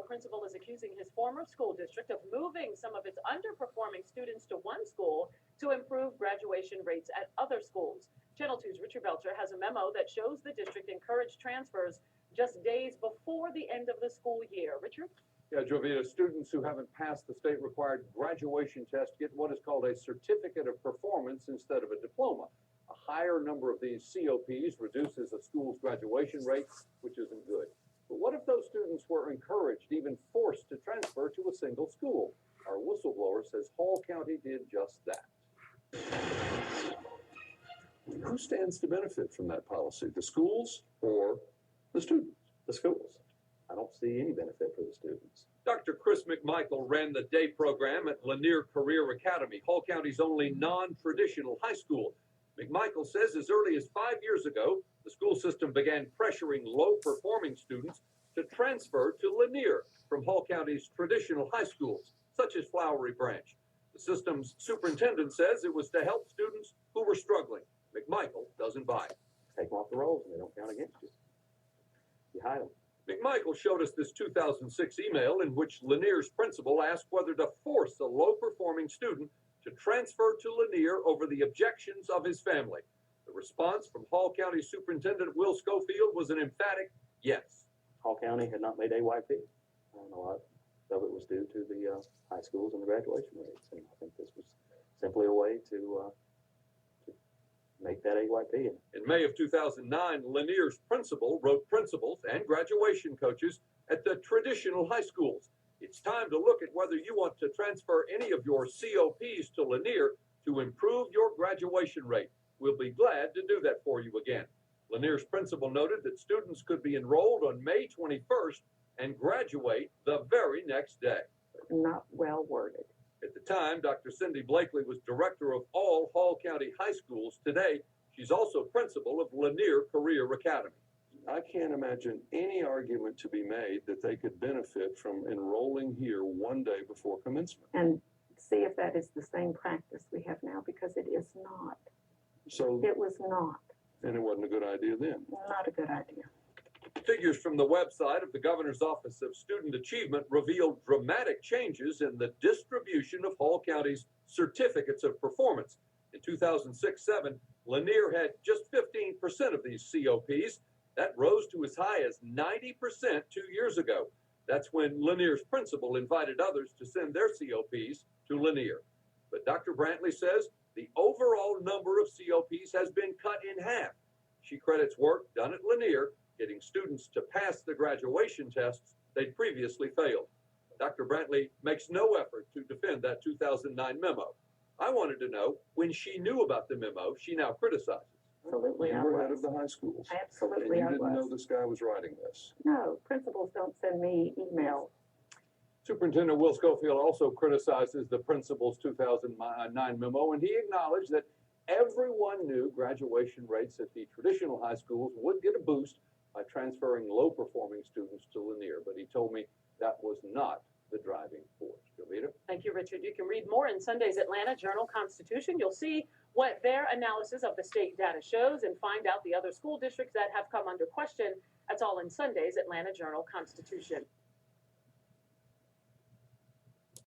principal is accusing his former school district of moving some of its underperforming students to one school to improve graduation rates at other schools. Channel 2's Richard Belcher has a memo that shows the district encouraged transfers just days before the end of the school year. Richard? Yeah, Jovita, students who haven't passed the state-required graduation test get what is called a certificate of performance instead of a diploma. A higher number of these COPs reduces a school's graduation rate, which isn't good. But what if those students were encouraged, even forced to transfer to a single school? Our whistleblower says Hall County did just that. Who stands to benefit from that policy, the schools or the students? The schools. I don't see any benefit for the students. Dr. Chris McMichael ran the day program at Lanier Career Academy, Hall County's only non-traditional high school. McMichael says as early as 5 years ago, the school system began pressuring low-performing students to transfer to Lanier from Hall County's traditional high schools, such as Flowery Branch. The system's superintendent says it was to help students who were struggling. McMichael doesn't buy it. Take them off the rolls and they don't count against you. You hide them. McMichael showed us this 2006 email in which Lanier's principal asked whether to force a low-performing student to transfer to Lanier over the objections of his family. The response from Hall County Superintendent Will Schofield was an emphatic yes. Hall County had not made AYP. A lot of it was due to the high schools and the graduation rates. And I think this was simply a way to make that AYP. In May of 2009, Lanier's principal wrote principals and graduation coaches at the traditional high schools. It's time to look at whether you want to transfer any of your COPs to Lanier to improve your graduation rate. We'll be glad to do that for you again. Lanier's principal noted that students could be enrolled on May 21st and graduate the very next day. Not well worded. At the time, Dr. Cindy Blakely was director of all Hall County high schools. Today, she's also principal of Lanier Career Academy. I can't imagine any argument to be made that they could benefit from enrolling here one day before commencement. And see if that is the same practice we have now, because it is not. So It was not. and it wasn't a good idea then. Not a good idea. Figures from the website of the Governor's Office of Student Achievement revealed dramatic changes in the distribution of Hall County's certificates of performance. In 2006-07, Lanier had just 15% of these COPs. That rose to as high as 90% 2 years ago. That's when Lanier's principal invited others to send their COPs to Lanier. But Dr. Brantley says the overall number of COPs has been cut in half. She credits work done at Lanier getting students to pass the graduation tests they'd previously failed. Dr. Brantley makes no effort to defend that 2009 memo. I wanted to know, when she knew about the memo, she now criticizes. Absolutely, You I were head was. of the high schools. Absolutely, And I you didn't know was. this guy was writing this. No, principals don't send me email. Superintendent Will Schofield also criticizes the principal's 2009 memo, and he acknowledged that everyone knew graduation rates at the traditional high schools would get a boost by transferring low-performing students to Lanier, but he told me that was not the driving force. Jovita? Thank you, Richard. You can read more in Sunday's Atlanta Journal-Constitution. You'll see what their analysis of the state data shows and find out the other school districts that have come under question. That's all in Sunday's Atlanta Journal-Constitution.